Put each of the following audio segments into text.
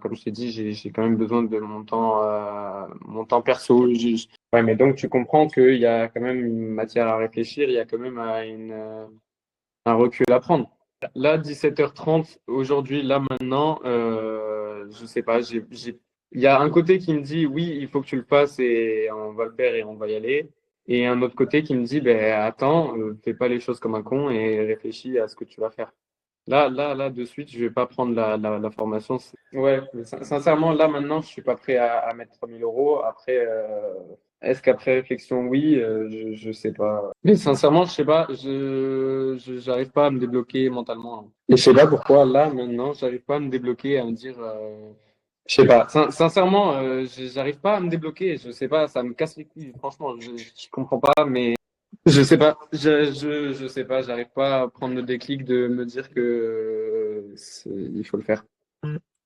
comme je t'ai dit, j'ai quand même besoin de mon temps perso. Ouais, mais donc tu comprends qu'il y a quand même une matière à réfléchir, il y a quand même un recul à prendre. Là, 17h30, aujourd'hui, là, maintenant, je sais pas, il y a un côté qui me dit, oui, il faut que tu le fasses et on va le faire et on va y aller. Et un autre côté qui me dit, ben, attends, fais pas les choses comme un con et réfléchis à ce que tu vas faire. Là, de suite, je vais pas prendre la formation. Ouais, mais sincèrement, là, maintenant, je suis pas prêt à mettre 3 000 euros. Après, est-ce qu'après réflexion, oui, je sais pas. Mais sincèrement, je sais pas, j'arrive pas à me débloquer mentalement, hein. Et je sais pas pourquoi, là, maintenant, j'arrive pas à me débloquer, à me dire, je sais pas. Sincèrement, j'arrive pas à me débloquer. Je sais pas, ça me casse les couilles. Franchement, je comprends pas, mais je sais pas, je sais pas, j'arrive pas à prendre le déclic de me dire que il faut le faire.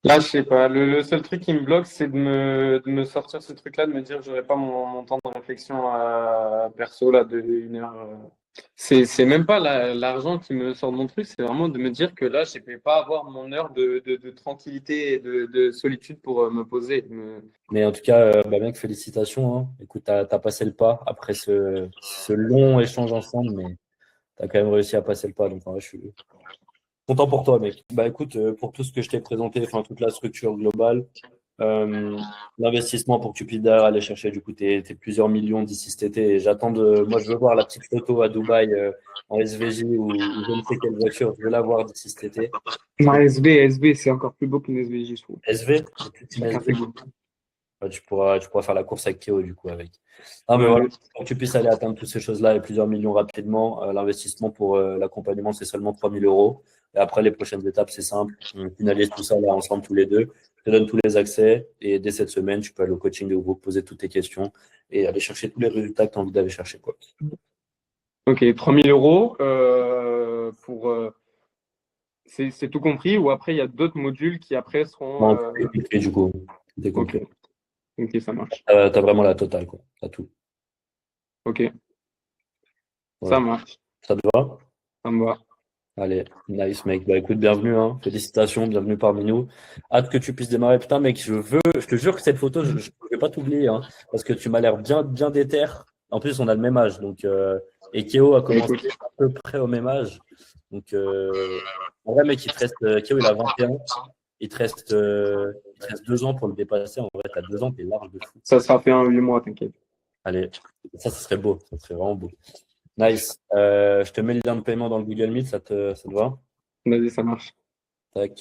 Là, je sais pas, le seul truc qui me bloque, c'est de me sortir ce truc-là, de me dire que j'aurais pas mon temps de réflexion perso là de 1 heure. C'est même pas l'argent qui me sort de mon truc, c'est vraiment de me dire que là, je vais pas avoir mon heure de tranquillité et de solitude pour me poser. Mais en tout cas, mec, félicitations, hein. Écoute, t'as passé le pas après ce long échange ensemble, mais t'as quand même réussi à passer le pas. Donc, ouais, je suis content pour toi, mec. Bah écoute, pour tout ce que je t'ai présenté, enfin toute la structure globale, euh, l'investissement pour que tu puisses derrière aller chercher du coup tes plusieurs millions d'ici cet été. Et moi je veux voir la petite photo à Dubaï en SVJ ou je ne sais quelle voiture, je veux la voir d'ici cet été. Non, SB, c'est encore plus beau qu'une SVJ, je trouve. SV, une Chacun ses SV. goûts. Ouais, tu pourras faire la course avec Théo du coup avec. Ah mais Ouais, voilà, pour que tu puisses aller atteindre toutes ces choses-là et plusieurs millions rapidement, l'investissement pour l'accompagnement c'est seulement 3 000 euros. Et après les prochaines étapes c'est simple, on finalise tout ça là ensemble tous les deux. Je te donne tous les accès et dès cette semaine tu peux aller au coaching de groupe, poser toutes tes questions et aller chercher tous les résultats que tu as envie d'aller chercher quoi. ok, 3 000 euros pour. C'est tout compris ou après il y a d'autres modules qui après seront. Non, tout est compris du coup, tout est Ok, compris. ok, ça marche. T'as vraiment la totale quoi, t'as tout. Ok, ça Voilà. marche. Ça te va? Ça me va. Allez, nice mec. Bah écoute, bienvenue, hein. Félicitations, bienvenue parmi nous. Hâte que tu puisses démarrer. Putain, mec, je te jure que cette photo, je ne vais pas t'oublier, hein, parce que tu m'as l'air bien, bien déter. En plus, on a le même âge, donc et Kéo a Bah, commencé écoute, à peu près au même âge. Donc en vrai, mec, il te reste Kéo, il a 21. Il te reste 2 ans pour le dépasser. En vrai, t'as 2 ans, t'es large de fou. ça sera fait en 8 mois, t'inquiète. Allez, ça serait beau, ça serait vraiment beau. Nice. Je te mets le lien de paiement dans le Google Meet, ça te va? Vas-y, ça marche. Tac.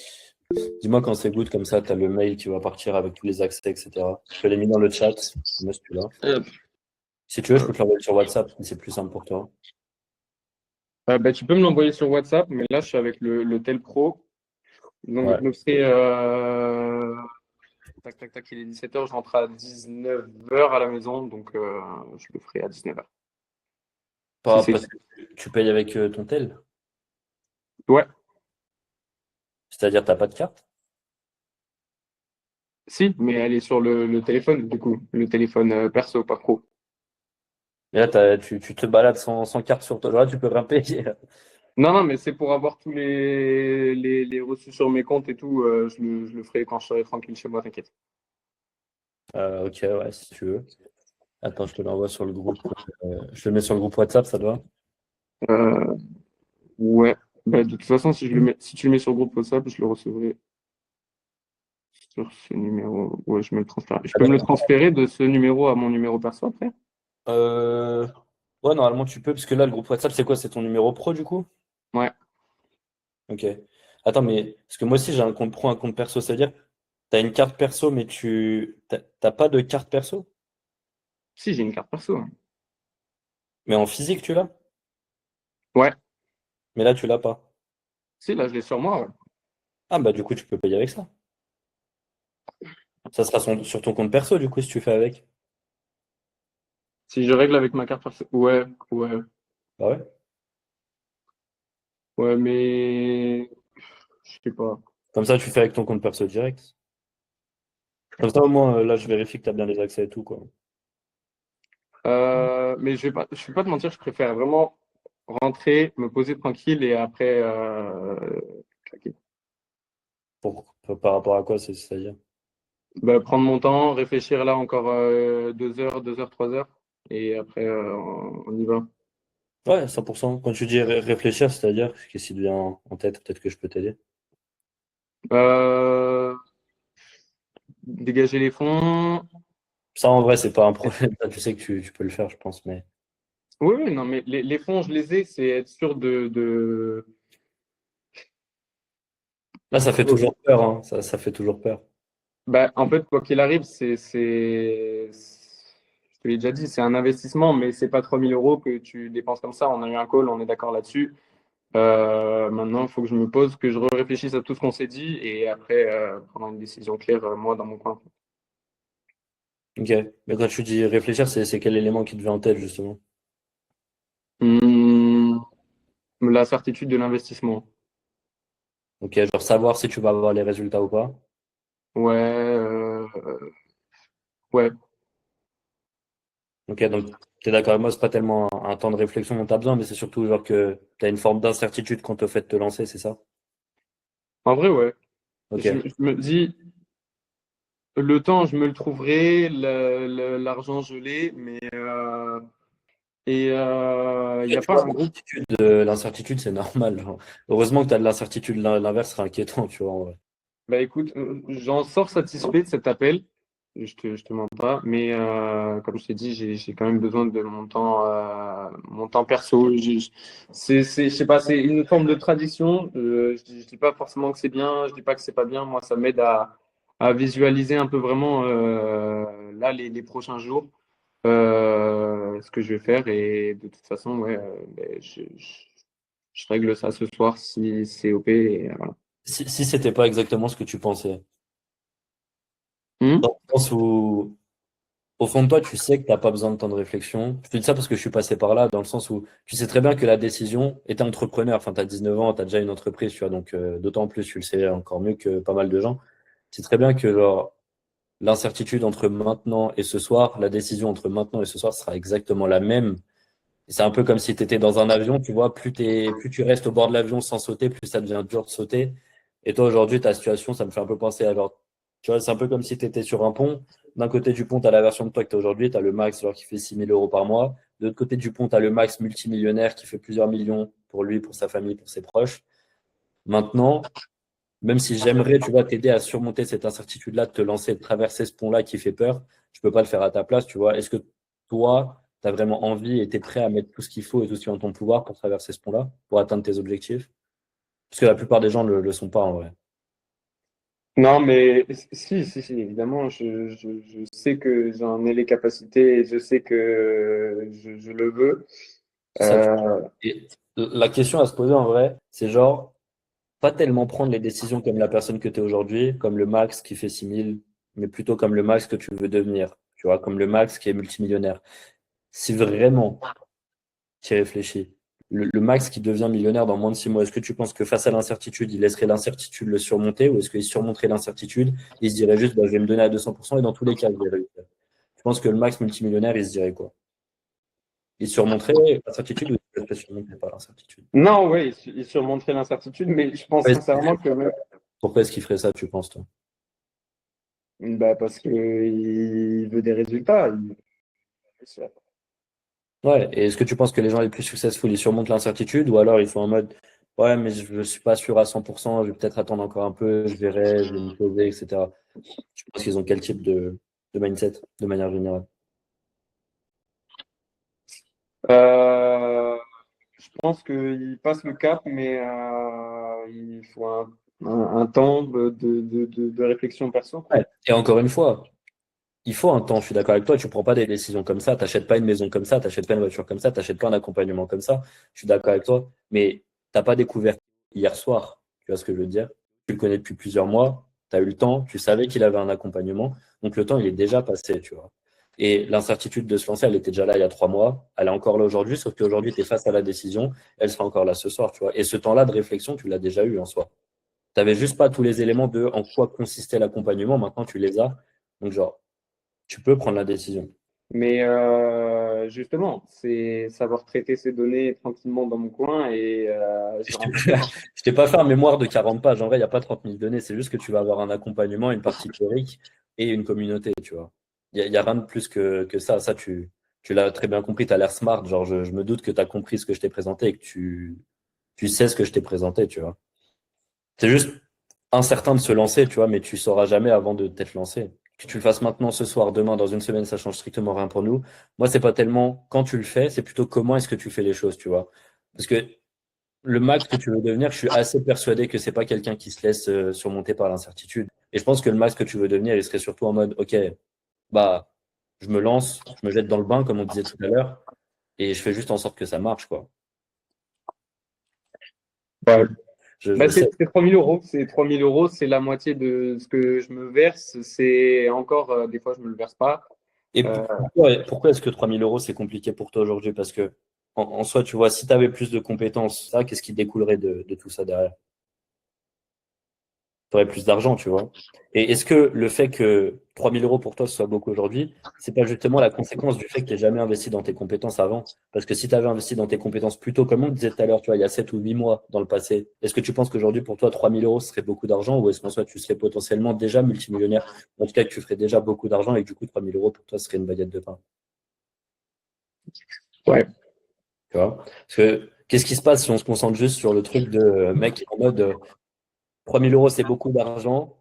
Dis-moi quand c'est good, comme ça, tu as le mail qui va partir avec tous les accès, etc. Je te l'ai mis dans le chat. Moi, celui-là. Hop. Si tu veux, je peux te l'envoyer sur WhatsApp, si c'est plus simple pour toi. Bah, tu peux me l'envoyer sur WhatsApp, mais là, je suis avec le Tel Pro. Donc, Ouais. je le ferai. Tac, tac, tac, il est 17h, je rentre à 19h à la maison, donc je le ferai à 19h. Si Pas c'est. parce que tu payes avec ton tel. Ouais, C'est-à-dire, t'as pas de carte. si, mais elle est sur le téléphone, du coup. Le téléphone perso, pas pro. Et là, tu te balades sans carte sur toi. Là, tu peux rien payer. Non, non, mais c'est pour avoir tous les reçus sur mes comptes et tout. Je le ferai quand je serai tranquille chez moi, t'inquiète. Ok, ouais, si tu veux. Attends, je te l'envoie sur le groupe. Je le mets sur le groupe WhatsApp, ça te va? Euh, ouais. Bah, de toute façon, si tu le mets sur le groupe WhatsApp, je le recevrai sur ce numéro. Ouais, je me le transfère. Je peux me le transférer de ce numéro à mon numéro perso après? Euh, Ouais, normalement, tu peux, parce que là, le groupe WhatsApp, c'est quoi? C'est ton numéro pro, du coup? Ouais. Ok. Attends, mais parce que moi aussi j'ai un compte pro, un compte perso, c'est-à-dire tu as une carte perso, mais tu t'as pas de carte perso? Si, j'ai une carte perso, hein. Mais en physique tu l'as? Ouais. Mais là tu l'as pas. Si, là, je l'ai sur moi, ouais. Ah bah du coup tu peux payer avec ça. Ça sera sur ton compte perso du coup si tu fais avec. Si je règle avec ma carte perso. Ouais, ouais. Bah ouais. Ouais, mais. Je sais pas. Comme ça tu fais avec ton compte perso direct. Comme ça au moins là je vérifie que tu as bien les accès et tout quoi. Mais je vais pas te mentir, je préfère vraiment rentrer, me poser tranquille et après claquer. Pour, Par rapport à quoi, c'est-à-dire? Bah, prendre mon temps, réfléchir là encore 2 heures, 3 heures, et après on y va. Ouais, 100%. Quand tu dis réfléchir, c'est-à-dire, qu'est-ce qui te vient en tête? Peut-être que je peux t'aider. Euh, Dégager les fonds. Ça, en vrai, c'est pas un problème. Ça, tu sais que tu peux le faire, je pense. Mais Oui, oui, non, mais les fonds, je les ai, c'est être sûr de... là, ça fait toujours peur, hein. Ça fait toujours peur. Bah, en fait, quoi qu'il arrive, je te l'ai déjà dit, c'est un investissement, mais c'est pas 3 000 € que tu dépenses comme ça. On a eu un call, on est d'accord là-dessus. Maintenant, il faut que je me pose, que je réfléchisse à tout ce qu'on s'est dit et après prendre une décision claire, moi, dans mon coin. Ok. Mais quand tu dis réfléchir, c'est quel élément qui te vient en tête, justement? Hum, la certitude de l'investissement. Ok, genre savoir si tu vas avoir les résultats ou pas. Ouais, ouais. Ok, donc tu es d'accord avec moi, c'est pas tellement un temps de réflexion dont tu as besoin, mais c'est surtout genre que tu as une forme d'incertitude quant au fait de te lancer, c'est ça? En vrai, ouais. Ok. Je me dis, le temps, je me le trouverai, l'argent, je l'ai, mais il n'y Et a tu pas vois, un groupe. l'incertitude, c'est normal, genre. Heureusement que tu as de l'incertitude, l'inverse serait inquiétant, tu vois, en vrai. Bah écoute, j'en sors satisfait de cet appel. Je te mens pas, mais comme je t'ai dit, j'ai quand même besoin de mon temps perso. Je sais pas, c'est une forme de tradition. Je dis pas forcément que c'est bien, je dis pas que c'est pas bien. Moi, ça m'aide à visualiser un peu vraiment là les prochains jours, ce que je vais faire et de toute façon, ouais, ben, je règle ça ce soir si c'est OP et voilà. Si c'était pas exactement ce que tu pensais. Hmm. Dans le sens où, au fond de toi, tu sais que t'as pas besoin de temps de réflexion. Je te dis ça parce que je suis passé par là, dans le sens où tu sais très bien que la décision est entrepreneur. Enfin, tu as 19 ans, tu as déjà une entreprise, tu vois, donc d'autant plus, tu le sais encore mieux que pas mal de gens. C'est très bien que genre, l'incertitude entre maintenant et ce soir, la décision entre maintenant et ce soir sera exactement la même. Et c'est un peu comme si tu étais dans un avion, tu vois, plus tu restes au bord de l'avion sans sauter, plus ça devient dur de sauter. Et toi, aujourd'hui, ta situation, ça me fait un peu penser à genre, tu vois, c'est un peu comme si tu étais sur un pont. D'un côté du pont, tu as la version de toi que tu as aujourd'hui, tu as le max alors qui fait 6 000 € par mois. De l'autre côté du pont, tu as le max multimillionnaire qui fait plusieurs millions pour lui, pour sa famille, pour ses proches. Maintenant, même si j'aimerais, tu vois, t'aider à surmonter cette incertitude-là, de te lancer, de traverser ce pont-là qui fait peur, je peux pas le faire à ta place, tu vois. Est-ce que toi, tu as vraiment envie et tu es prêt à mettre tout ce qu'il faut et tout ce qui est en ton pouvoir pour traverser ce pont-là, pour atteindre tes objectifs? Parce que la plupart des gens ne le sont pas en vrai. Non, mais si, évidemment, je sais que j'en ai les capacités et je sais que je le veux. C'est ça, Euh, et la question à se poser en vrai, c'est genre, pas tellement prendre les décisions comme la personne que tu es aujourd'hui, comme le max qui fait 6 000, mais plutôt comme le max que tu veux devenir, tu vois, comme le max qui est multimillionnaire. Si vraiment qui réfléchit. Le Max qui devient millionnaire dans moins de 6 mois, est-ce que tu penses que face à l'incertitude, il laisserait l'incertitude le surmonter ou est-ce qu'il surmonterait l'incertitude? Il se dirait juste, bah, je vais me donner à 200% et dans tous les cas, je vais réussir. Tu penses que le Max multimillionnaire, il se dirait quoi? Il surmonterait l'incertitude ou il ne surmonterait pas l'incertitude? non, oui, il surmonterait l'incertitude, mais je pense Ouais, sincèrement que pourquoi est-ce qu'il ferait ça, tu penses, toi? bah, parce qu'il veut des résultats. Ouais, et est-ce que tu penses que les gens les plus successful, ils surmontent l'incertitude ou alors ils sont en mode, ouais, mais je ne suis pas sûr à 100%, je vais peut-être attendre encore un peu, je verrai, je vais me poser, etc. Tu penses qu'ils ont quel type de mindset, de manière générale? Euh, je pense qu'il passe le cap, mais il faut un temps de réflexion perso. Ouais. Et encore une fois, il faut un temps, je suis d'accord avec toi, tu prends pas des décisions comme ça, t'achètes pas une maison comme ça, t'achètes pas une voiture comme ça, t'achètes pas un accompagnement comme ça, je suis d'accord avec toi, mais t'as pas découvert hier soir, tu vois ce que je veux dire? Tu le connais depuis plusieurs mois, tu as eu le temps, tu savais qu'il avait un accompagnement, donc le temps il est déjà passé, tu vois. Et l'incertitude de se lancer, elle était déjà là il y a 3 mois, elle est encore là aujourd'hui, sauf qu'aujourd'hui tu es face à la décision, elle sera encore là ce soir, tu vois. Et ce temps-là de réflexion, tu l'as déjà eu en soi. Tu n'avais juste pas tous les éléments de en quoi consistait l'accompagnement, maintenant tu les as. Donc genre, tu peux prendre la décision. Mais justement, c'est savoir traiter ces données tranquillement dans mon coin et je rencontre. Je t'ai pas fait un mémoire de 40 pages. En vrai, il n'y a pas 30 000 données. C'est juste que tu vas avoir un accompagnement, une partie théorique et une communauté, tu vois. Il y a rien de plus que ça. Ça, tu l'as très bien compris. Tu as l'air smart. Genre, je me doute que tu as compris ce que je t'ai présenté et que tu sais ce que je t'ai présenté, tu vois. C'est juste incertain de se lancer, tu vois, mais tu sauras jamais avant de t'être lancé. Que tu le fasses maintenant, ce soir, demain, dans une semaine, ça change strictement rien pour nous. Moi, c'est pas tellement quand tu le fais, c'est plutôt comment est-ce que tu fais les choses, tu vois. Parce que le max que tu veux devenir, je suis assez persuadé que c'est pas quelqu'un qui se laisse surmonter par l'incertitude. Et je pense que le max que tu veux devenir, il serait surtout en mode, OK, bah, je me lance, je me jette dans le bain, comme on disait tout à l'heure, et je fais juste en sorte que ça marche, quoi. Ouais. Je Bah, sais. c'est 3 000 euros. C'est 3 000 euros, c'est la moitié de ce que je me verse. C'est encore, des fois, je me le verse pas. Et Euh, pourquoi est-ce que 3 000 euros, c'est compliqué pour toi aujourd'hui? Parce que, en soi, tu vois, si tu avais plus de compétences, ça, qu'est-ce qui découlerait de tout ça derrière? Tu aurais plus d'argent, tu vois. Et est-ce que le fait que 3 000 euros pour toi ce soit beaucoup aujourd'hui, c'est pas justement la conséquence du fait que tu n'aies jamais investi dans tes compétences avant? Parce que si tu avais investi dans tes compétences plus tôt, comme on disait tout à l'heure, tu vois, il y a 7 ou 8 mois dans le passé, est-ce que tu penses qu'aujourd'hui, pour toi, 3 000 euros ce serait beaucoup d'argent ou est-ce qu'en soi, tu serais potentiellement déjà multimillionnaire? En tout cas, que tu ferais déjà beaucoup d'argent et que du coup, 3 000 euros pour toi ce serait une baguette de pain. ouais. Tu vois? Parce que qu'est-ce qui se passe si on se concentre juste sur le truc de mec en mode 3 000 euros, c'est beaucoup d'argent.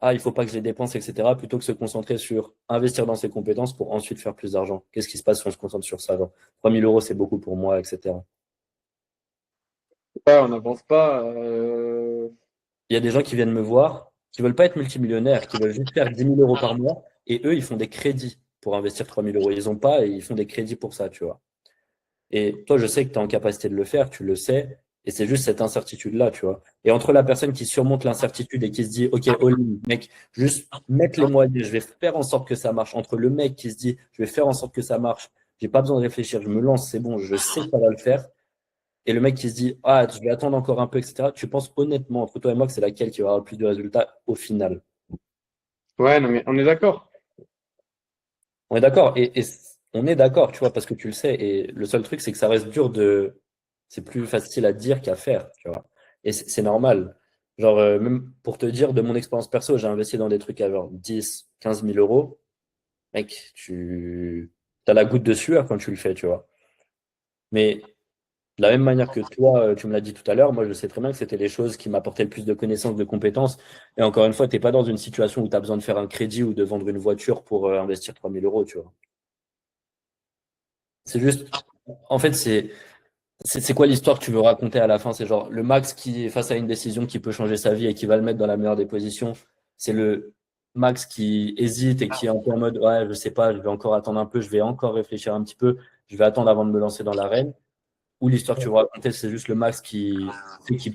Ah, il faut pas que je les dépense, etc. Plutôt que se concentrer sur investir dans ses compétences pour ensuite faire plus d'argent. Qu'est-ce qui se passe si on se concentre sur ça? Genre, 3 000 euros, c'est beaucoup pour moi, etc. Ouais, on n'avance pas. Il y a des gens qui viennent me voir, qui veulent pas être multimillionnaires, qui veulent juste faire 10 000 euros par mois. Et eux, ils font des crédits pour investir 3 000 euros. Ils ont pas et ils font des crédits pour ça, tu vois. Et toi, je sais que tu es en capacité de le faire, tu le sais, et c'est juste cette incertitude-là, tu vois. Et entre la personne qui surmonte l'incertitude et qui se dit, OK, all-in, mec, juste mettre les moyens, je vais faire en sorte que ça marche. Entre le mec qui se dit, je vais faire en sorte que ça marche, j'ai pas besoin de réfléchir, je me lance, c'est bon, je sais que ça va le faire. Et le mec qui se dit, ah, je vais attendre encore un peu, etc. Tu penses honnêtement, entre toi et moi, que c'est laquelle qui va avoir le plus de résultats au final? Ouais, non, mais on est d'accord. On est d'accord. Et on est d'accord, tu vois, parce que tu le sais. Et le seul truc, c'est que ça reste dur de. C'est plus facile à dire qu'à faire, tu vois. Et c'est normal. Genre, même pour te dire, de mon expérience perso, j'ai investi dans des trucs à genre 10, 15 000 euros. Mec, tu as la goutte de sueur quand tu le fais, tu vois. Mais de la même manière que toi, tu me l'as dit tout à l'heure, moi, je sais très bien que c'était les choses qui m'apportaient le plus de connaissances, de compétences. Et encore une fois, tu n'es pas dans une situation où tu as besoin de faire un crédit ou de vendre une voiture pour investir 3 000 euros, tu vois. C'est juste, en fait, c'est quoi l'histoire que tu veux raconter à la fin? C'est genre le Max qui est face à une décision qui peut changer sa vie et qui va le mettre dans la meilleure des positions. C'est le Max qui hésite et qui est un peu en mode ouais, je sais pas, je vais encore attendre un peu, je vais encore réfléchir un petit peu, je vais attendre avant de me lancer dans l'arène. Ou l'histoire que tu veux raconter, c'est juste le Max qui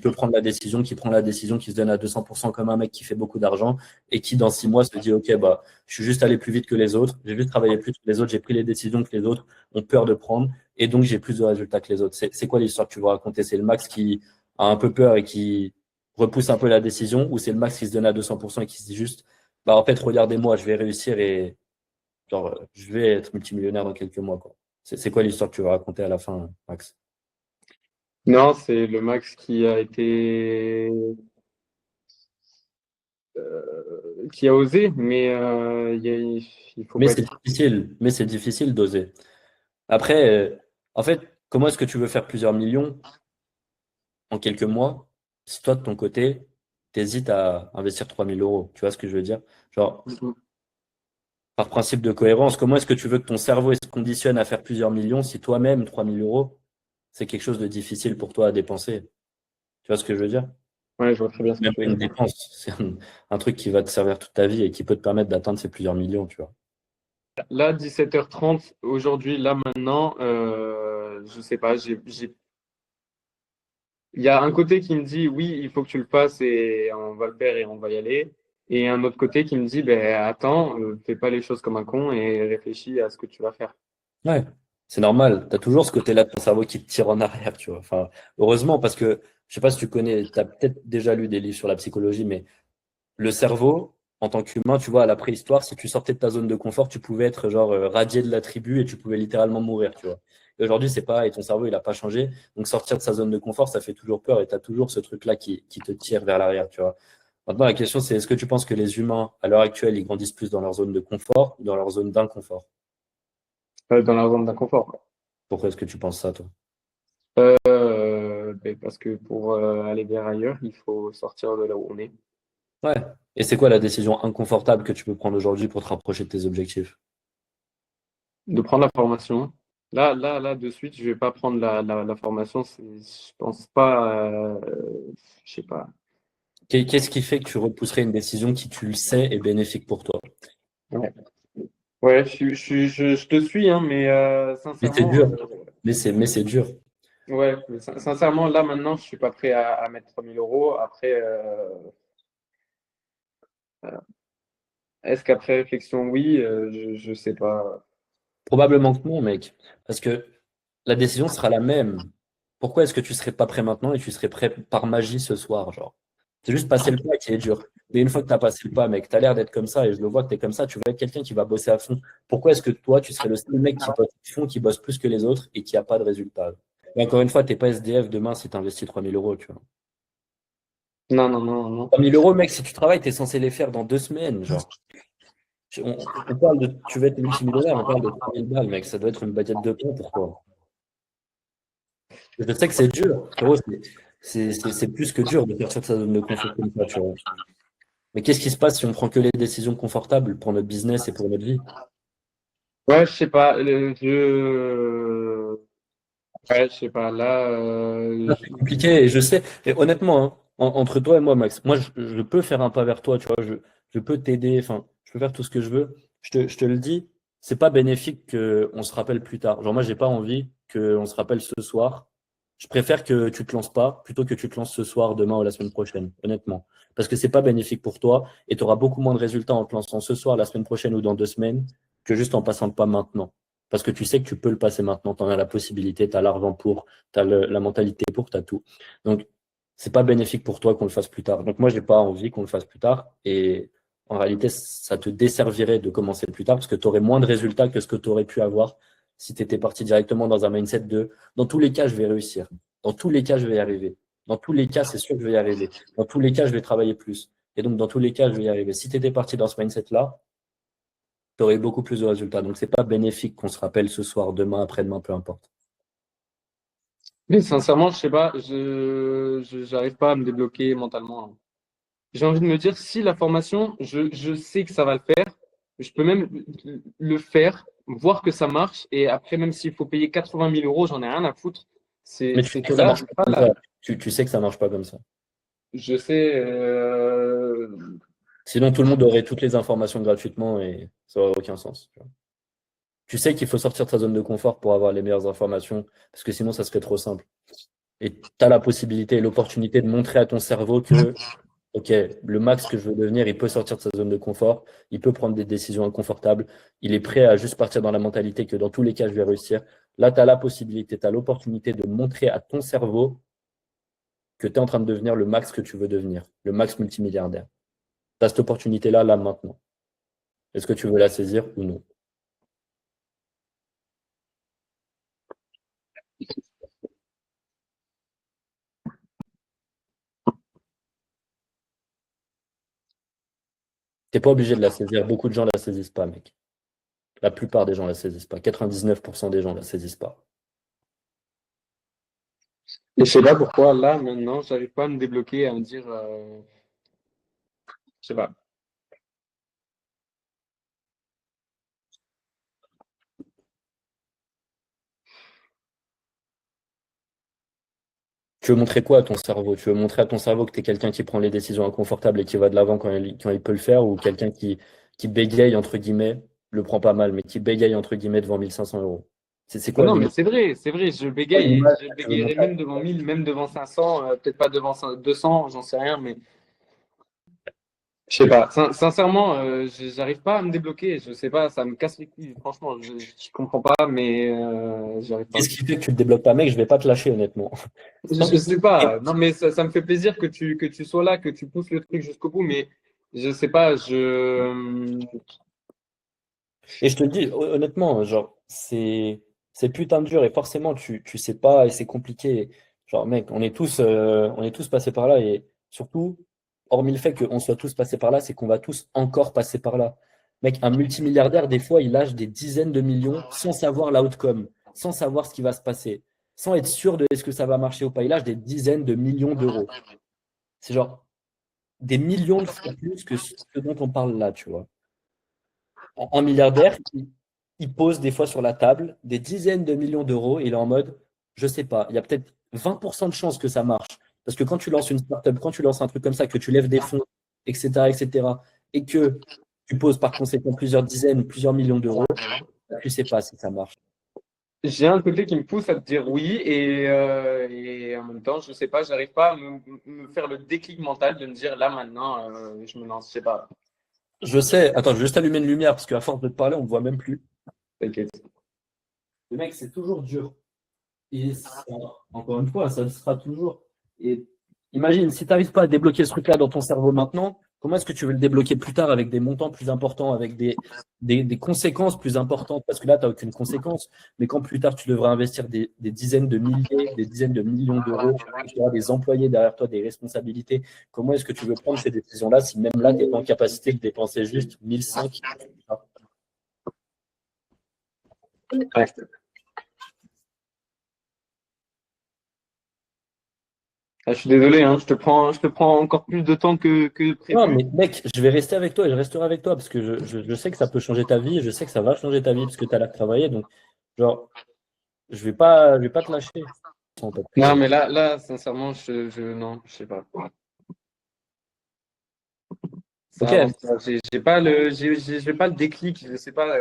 peut prendre la décision, qui prend la décision, qui se donne à 200% comme un mec qui fait beaucoup d'argent et qui, dans 6 mois, se dit, OK, bah, je suis juste allé plus vite que les autres, j'ai juste travaillé plus que les autres, j'ai pris les décisions que les autres ont peur de prendre et donc j'ai plus de résultats que les autres. C'est quoi l'histoire que tu veux raconter? C'est le Max qui a un peu peur et qui repousse un peu la décision ou c'est le Max qui se donne à 200% et qui se dit juste, bah, en fait, regardez-moi, je vais réussir et genre, je vais être multimillionnaire dans quelques mois, quoi. C'est quoi l'histoire que tu veux raconter à la fin, Max? Non, c'est le Max qui a osé, mais il faut Mais pas c'est être. difficile, mais c'est difficile d'oser. Après, en fait, comment est-ce que tu veux faire plusieurs millions en quelques mois si toi, de ton côté, tu hésites à investir 3 000 euros? Tu vois ce que je veux dire? Genre, par principe de cohérence, comment est-ce que tu veux que ton cerveau il se conditionne à faire plusieurs millions si toi-même, 3 000 euros, c'est quelque chose de difficile pour toi à dépenser? Tu vois ce que je veux dire? Ouais, je vois très bien ce que Même tu pas veux une dire. dépense, c'est un truc qui va te servir toute ta vie et qui peut te permettre d'atteindre ces plusieurs millions, tu vois. Là, 17h30, aujourd'hui, là, maintenant, je sais pas, il y a un côté qui me dit oui, il faut que tu le fasses et on va le faire et on va y aller. Et un autre côté qui me dit ben attends, fais pas les choses comme un con et réfléchis à ce que tu vas faire. Ouais, c'est normal. Tu as toujours ce côté-là de ton cerveau qui te tire en arrière, tu vois. Enfin, heureusement, parce que je sais pas si tu connais, tu as peut-être déjà lu des livres sur la psychologie, mais le cerveau en tant qu'humain, tu vois, à la préhistoire, si tu sortais de ta zone de confort, tu pouvais être genre radié de la tribu et tu pouvais littéralement mourir, tu vois. Et aujourd'hui, c'est pareil, ton cerveau, il n'a pas changé. Donc sortir de sa zone de confort, ça fait toujours peur et tu as toujours ce truc-là qui te tire vers l'arrière, tu vois. Maintenant, la question, c'est est-ce que tu penses que les humains, à l'heure actuelle, ils grandissent plus dans leur zone de confort ou dans leur zone d'inconfort? Dans la zone d'inconfort. Pourquoi est-ce que tu penses ça, toi? Parce que pour aller vers ailleurs, il faut sortir de là où on est. Ouais. Et c'est quoi la décision inconfortable que tu peux prendre aujourd'hui pour te rapprocher de tes objectifs? De prendre la formation. Là, de suite, je vais pas prendre la formation. Je pense pas, je sais pas. Qu'est-ce qui fait que tu repousserais une décision qui, tu le sais, est bénéfique pour toi? Ouais, ouais, je te suis, hein, mais Mais c'est sincèrement, dur. Mais c'est dur. ouais, mais sincèrement, là maintenant, je suis pas prêt à mettre 3 000 euros. Après, est-ce qu'après réflexion, oui, je sais pas. Probablement que non, mec. Parce que la décision sera la même. Pourquoi est-ce que tu serais pas prêt maintenant et tu serais prêt par magie ce soir, genre? C'est juste passer le pas qui est dur. Mais une fois que tu as passé le pas, mec, tu as l'air d'être comme ça et je le vois que tu es comme ça, tu vas être quelqu'un qui va bosser à fond. Pourquoi est-ce que toi, tu serais le seul mec qui bosse à fond, qui bosse plus que les autres et qui a pas de résultat? Et encore une fois, t'es pas SDF demain si tu investis 3 000 euros, tu vois. Non, non, non, non. 3 000 euros, mec, si tu travailles, tu es censé les faire dans 2 semaines, genre. On parle de, tu vas être multimillionnaire, on parle de 3 000 balles, mec, ça doit être une baguette de pain pour toi. Je sais que c'est dur, frérot, c'est plus que dur de sortir de sa zone de confort comme ça, tu vois. Mais qu'est-ce qui se passe si on prend que les décisions confortables pour notre business et pour notre vie? Ouais, je sais pas. Ouais, je sais pas. Là, C'est compliqué et je sais, et honnêtement, hein, entre toi et moi, Max, moi, je peux faire un pas vers toi, tu vois, je peux t'aider, enfin, je peux faire tout ce que je veux. Je te le dis, c'est pas bénéfique qu'on se rappelle plus tard. Genre, moi, j'ai pas envie qu'on se rappelle ce soir. Je préfère que tu te lances pas plutôt que tu te lances ce soir, demain ou la semaine prochaine, honnêtement. Parce que c'est pas bénéfique pour toi et tu auras beaucoup moins de résultats en te lançant ce soir, la semaine prochaine ou dans 2 semaines que juste en passant le pas maintenant. Parce que tu sais que tu peux le passer maintenant, tu en as la possibilité, tu as l'argent pour, tu as la mentalité pour, tu as tout. Donc, c'est pas bénéfique pour toi qu'on le fasse plus tard. Donc, moi, j'ai pas envie qu'on le fasse plus tard. Et en réalité, ça te desservirait de commencer plus tard parce que tu aurais moins de résultats que ce que tu aurais pu avoir si tu étais parti directement dans un mindset de dans tous les cas, je vais réussir. Dans tous les cas, je vais y arriver. Dans tous les cas, c'est sûr que je vais y arriver. Dans tous les cas, je vais travailler plus. Et donc, dans tous les cas, je vais y arriver. Si tu étais parti dans ce mindset-là, tu aurais eu beaucoup plus de résultats. Donc, c'est pas bénéfique qu'on se rappelle ce soir, demain, après-demain, peu importe. mais sincèrement, je sais pas. J'arrive pas à me débloquer mentalement. J'ai envie de me dire, si la formation, je sais que ça va le faire, je peux même le faire, voir que ça marche, et après, même s'il faut payer 80 000 euros, j'en ai rien à foutre. Mais tu C'est sais que que ça là, marche pas comme ça. Tu sais que ça marche pas comme ça. je sais. Sinon, tout le monde aurait toutes les informations gratuitement et ça aurait aucun sens. Tu sais qu'il faut sortir de sa zone de confort pour avoir les meilleures informations, parce que sinon, ça serait trop simple. Et tu as la possibilité et l'opportunité de montrer à ton cerveau que, OK, le max que je veux devenir, il peut sortir de sa zone de confort, il peut prendre des décisions inconfortables, il est prêt à juste partir dans la mentalité que dans tous les cas, je vais réussir. Là, tu as la possibilité, tu as l'opportunité de montrer à ton cerveau que tu es en train de devenir le max que tu veux devenir, le max multimilliardaire. Tu as cette opportunité-là, là, maintenant. Est-ce que tu veux la saisir ou non? Tu n'es pas obligé de la saisir. Beaucoup de gens ne la saisissent pas, mec. La plupart des gens ne la saisissent pas. 99% des gens ne la saisissent pas. Et je sais pas pourquoi, là, maintenant, j'arrive pas à me débloquer, à me dire, je sais pas. Tu veux montrer quoi à ton cerveau? Tu veux montrer à ton cerveau que tu es quelqu'un qui prend les décisions inconfortables et qui va de l'avant quand il peut le faire, ou quelqu'un qui bégaye, entre guillemets, le prend pas mal, mais qui bégaye, entre guillemets, devant 1 500 euros. C'est Ah quoi non, mais l'image? c'est vrai, je Quoi bégaye et l'image je que tu veux bégayerai montrer? même devant 1000, même devant 500, peut-être pas devant 200, j'en sais rien, mais je sais pas. Sincèrement, j'arrive pas à me débloquer, je sais pas, ça me casse les couilles, franchement, je comprends pas, mais j'arrive pas. Qu'est-ce qui fait que tu ne te débloques pas, mec? Je vais pas te lâcher, honnêtement. Tant Je que- sais pas, non, mais ça me fait plaisir que tu sois là, que tu pousses le truc jusqu'au bout, mais Je sais pas, Et je te le dis, honnêtement, genre, c'est putain de dur et forcément, tu sais pas et c'est compliqué. Genre, mec, on est tous passés par là et surtout, hormis le fait qu'on soit tous passés par là, c'est qu'on va tous encore passer par là. Mec, un multimilliardaire, des fois, il lâche des dizaines de millions sans savoir l'outcome, sans savoir ce qui va se passer, sans être sûr de est-ce que ça va marcher ou pas. Il lâche des dizaines de millions d'euros. C'est genre des millions de fois plus que ce dont on parle là, tu vois. Un milliardaire, il pose des fois sur la table des dizaines de millions d'euros et il est en mode, je sais pas, il y a peut-être 20% de chances que ça marche. Parce que quand tu lances une startup, quand tu lances un truc comme ça, que tu lèves des fonds, etc., etc., et que tu poses par conséquent plusieurs dizaines, plusieurs millions d'euros, tu sais pas si ça marche. j'ai un côté qui me pousse à te dire oui et en même temps, je sais pas, j'arrive pas à me faire le déclic mental de me dire là maintenant, je me lance, je sais pas. Je sais, attends, je vais juste allumer une lumière parce qu'à force de te parler, on ne voit même plus. T'inquiète. Le mec, c'est toujours dur. Et encore une fois, ça le sera toujours. Et imagine, si tu n'arrives pas à débloquer ce truc-là dans ton cerveau maintenant, comment est-ce que tu veux le débloquer plus tard avec des montants plus importants, avec des conséquences plus importantes? Parce que là, tu n'as aucune conséquence. Mais quand plus tard, tu devras investir des dizaines de milliers, des dizaines de millions d'euros, tu auras des employés derrière toi, des responsabilités, comment est-ce que tu veux prendre ces décisions-là si même là, tu n'es pas en capacité de dépenser juste 1005? Ouais. Ah, je suis désolé, hein, je te prends encore plus de temps que Non, prévu. mais mec, je vais rester avec toi et je resterai avec toi parce que je sais que ça peut changer ta vie et je sais que ça va changer ta vie parce que tu as l'air de travailler. Donc, genre, je vais pas te lâcher. Parce Non, que- mais là, sincèrement, non, je sais pas. Ça Ok, avance pas. J'ai pas le déclic, je sais pas.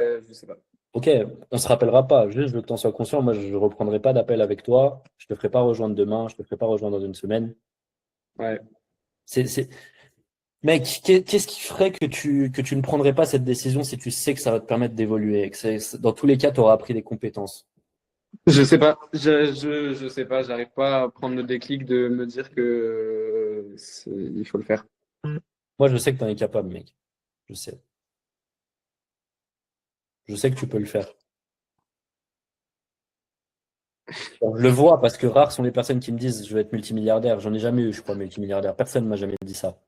ok, on se rappellera pas. Juste, je veux que tu en sois conscient. Moi, je ne reprendrai pas d'appel avec toi. Je te ferai pas rejoindre demain. Je te ferai pas rejoindre dans une semaine. Ouais. C'est... Mec, qu'est-ce qui ferait que tu ne prendrais pas cette décision si tu sais que ça va te permettre d'évoluer, et que dans tous les cas, tu auras appris des compétences? Je sais pas. Je sais pas. J'arrive pas à prendre le déclic de me dire que il faut le faire. Moi, je sais que tu en es capable, mec. Je sais. Je sais que tu peux le faire. Je le vois parce que rares sont les personnes qui me disent je vais être multimilliardaire. J'en ai jamais eu, je crois, multimilliardaire. Personne ne m'a jamais dit ça.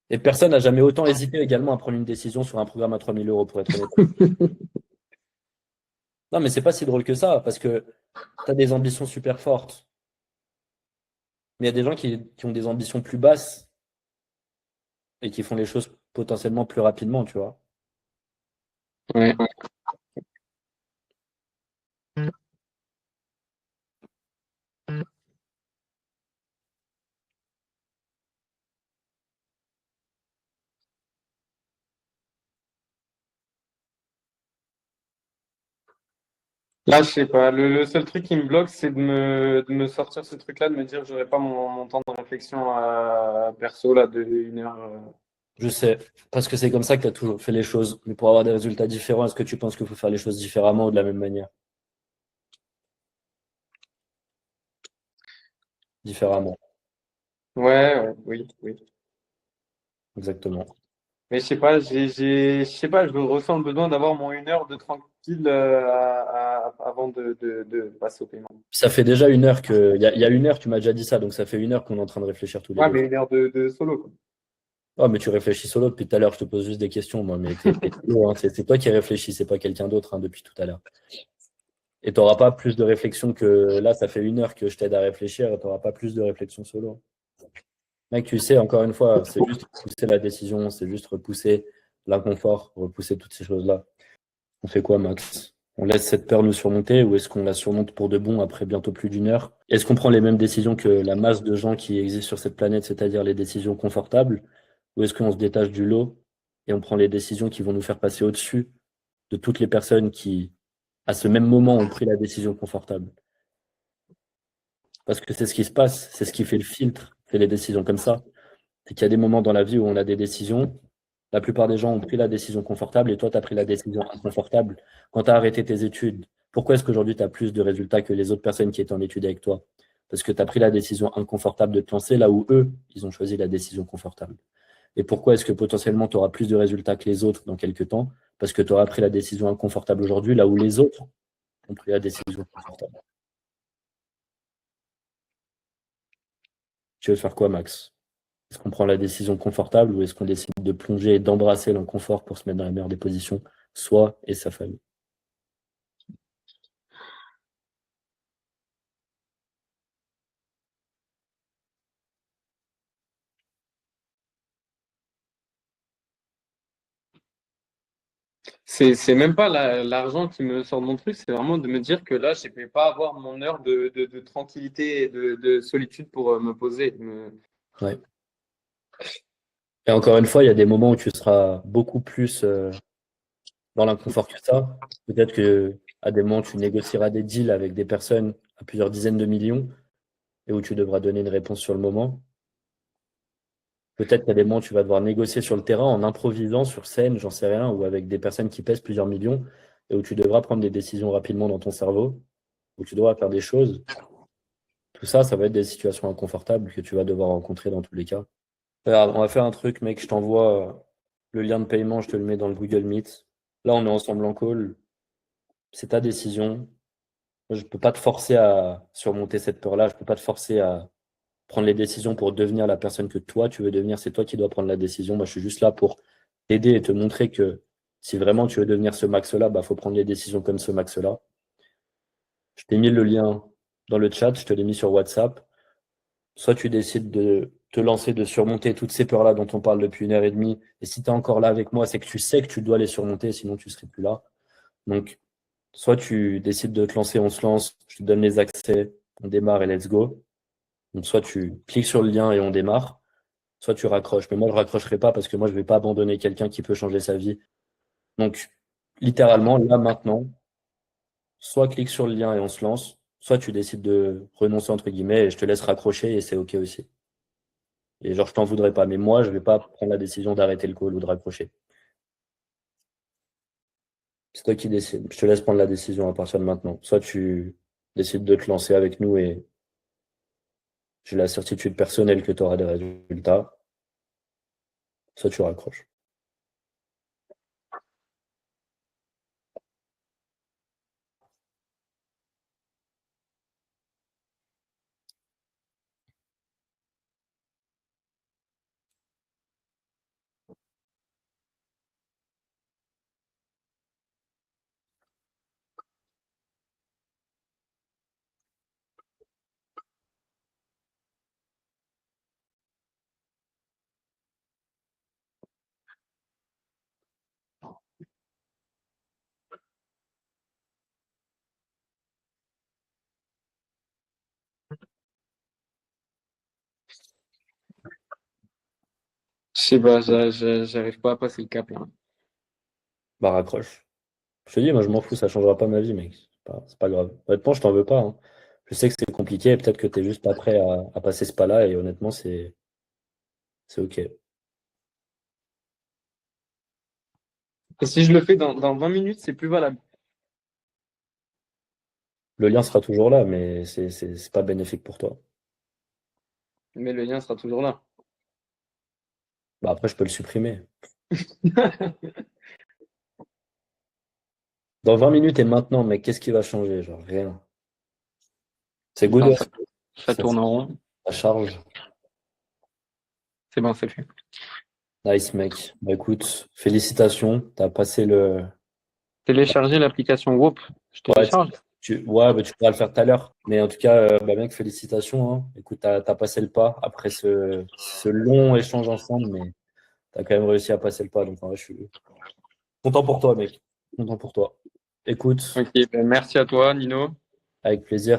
Et personne n'a jamais autant hésité également à prendre une décision sur un programme à 3 000 euros, pour être honnête. Non, mais c'est pas si drôle que ça, parce que tu as des ambitions super fortes. Mais il y a des gens qui ont des ambitions plus basses et qui font les choses potentiellement plus rapidement, tu vois. Ouais. Là, je sais pas. Le seul truc qui me bloque, c'est de me sortir ce truc-là, de me dire, j'aurais pas mon temps de réflexion perso là de 1 heure. Je sais, parce que c'est comme ça que tu as toujours fait les choses. Mais pour avoir des résultats différents, est-ce que tu penses qu'il faut faire les choses différemment ou de la même manière? Différemment, Ouais, ouais, oui, oui. exactement. Mais je sais pas, je sais pas, je ressens le besoin d'avoir mon 1 heure de tranquille avant de passer au paiement. Ça fait déjà 1 heure que. Il y a 1 heure, tu m'as déjà dit ça, donc ça fait 1 heure qu'on est en train de réfléchir tous les Ouais, deux. mais 1 heure de solo, quoi. Oh, mais tu réfléchis solo depuis tout à l'heure, je te pose juste des questions, moi, mais t'es solo, hein. C'est toi qui réfléchis, c'est pas quelqu'un d'autre hein, depuis tout à l'heure. Et tu n'auras pas plus de réflexion que là, ça fait 1 heure que je t'aide à réfléchir, et tu n'auras pas plus de réflexion solo. Mec, tu sais, encore une fois, c'est juste repousser la décision, c'est juste repousser l'inconfort, repousser toutes ces choses-là. On fait quoi, Max? On laisse cette peur nous surmonter ou est-ce qu'on la surmonte pour de bon après bientôt plus d'1 heure? Est-ce qu'on prend les mêmes décisions que la masse de gens qui existent sur cette planète, c'est-à-dire les décisions confortables? Ou est-ce qu'on se détache du lot et on prend les décisions qui vont nous faire passer au-dessus de toutes les personnes qui, à ce même moment, ont pris la décision confortable? Parce que c'est ce qui se passe, c'est ce qui fait le filtre, c'est les décisions comme ça. C'est qu'il y a des moments dans la vie où on a des décisions. La plupart des gens ont pris la décision confortable et toi, tu as pris la décision inconfortable. Quand tu as arrêté tes études, pourquoi est-ce qu'aujourd'hui, tu as plus de résultats que les autres personnes qui étaient en études avec toi? parce que tu as pris la décision inconfortable de te lancer là où eux, ils ont choisi la décision confortable. Et pourquoi est-ce que potentiellement tu auras plus de résultats que les autres dans quelques temps? Parce que tu auras pris la décision inconfortable aujourd'hui là où les autres ont pris la décision confortable. Tu veux faire quoi, Max? Est-ce qu'on prend la décision confortable ou est-ce qu'on décide de plonger et d'embrasser l'inconfort pour se mettre dans la meilleure des positions, soi et sa famille? C'est même pas l'argent qui me sort de mon truc, c'est vraiment de me dire que là, je ne vais pas avoir mon heure de tranquillité et de solitude pour me poser. Ouais. Et encore une fois, il y a des moments où tu seras beaucoup plus dans l'inconfort que ça. Peut-être que à des moments, tu négocieras des deals avec des personnes à plusieurs dizaines de millions et où tu devras donner une réponse sur le moment. Peut-être qu'à des moments, tu vas devoir négocier sur le terrain en improvisant sur scène, j'en sais rien, ou avec des personnes qui pèsent plusieurs millions et où tu devras prendre des décisions rapidement dans ton cerveau, où tu devras faire des choses. Tout ça, ça va être des situations inconfortables que tu vas devoir rencontrer dans tous les cas. Regarde, on va faire un truc, mec, je t'envoie le lien de paiement, je te le mets dans le Google Meet. Là, on est ensemble en call. C'est ta décision. Je ne peux pas te forcer à surmonter cette peur-là. Je ne peux pas te forcer à prendre les décisions pour devenir la personne que toi, tu veux devenir. C'est toi qui dois prendre la décision. Moi, je suis juste là pour t'aider et te montrer que si vraiment tu veux devenir ce max-là, il faut prendre les décisions comme ce max-là. Je t'ai mis le lien dans le chat, je te l'ai mis sur WhatsApp. Soit tu décides de te lancer, de surmonter toutes ces peurs-là dont on parle depuis 1 heure et demie. Et si tu es encore là avec moi, c'est que tu sais que tu dois les surmonter, sinon tu ne serais plus là. Donc, soit tu décides de te lancer, on se lance, je te donne les accès, on démarre et let's go. Donc, soit tu cliques sur le lien et on démarre, soit tu raccroches. Mais moi, je ne raccrocherai pas parce que moi, je ne vais pas abandonner quelqu'un qui peut changer sa vie. Donc, littéralement, là, maintenant, soit clique sur le lien et on se lance, soit tu décides de renoncer, entre guillemets, et je te laisse raccrocher et c'est OK aussi. Et genre, je t'en voudrais pas. Mais moi, je vais pas prendre la décision d'arrêter le call ou de raccrocher. C'est toi qui décides. Je te laisse prendre la décision à partir de maintenant. Soit tu décides de te lancer avec nous et j'ai la certitude personnelle que tu auras des résultats. Soit tu raccroches. Je sais pas, j'arrive pas à passer le cap là. Bah, raccroche. Je te dis, moi, je m'en fous, ça changera pas ma vie, mec. C'est pas grave. Honnêtement, je t'en veux pas, hein. Je sais que c'est compliqué et peut-être que tu es juste pas prêt à passer ce pas-là et honnêtement, c'est OK. Et si je le fais dans 20 minutes, c'est plus valable. Le lien sera toujours là, mais c'est pas bénéfique pour toi. Mais le lien sera toujours là. Bah, après, je peux le supprimer. Dans 20 minutes et maintenant, mec, qu'est-ce qui va changer? Genre, rien. C'est good, Non, ouais. ça tourne en rond. Ça charge. C'est bon, c'est fait. Nice, mec. Bah, écoute, félicitations. Tu as passé le. Télécharger l'application Whoop. Je Ouais, télécharge. ouais, bah, tu pourras le faire tout à l'heure. Mais en tout cas, bah, mec, félicitations, hein. Écoute, tu as passé le pas après ce long échange ensemble, mais tu as quand même réussi à passer le pas. Donc, ouais, je suis content pour toi, mec. Content pour toi. Écoute, Ok, ben merci à toi, Nino. avec plaisir.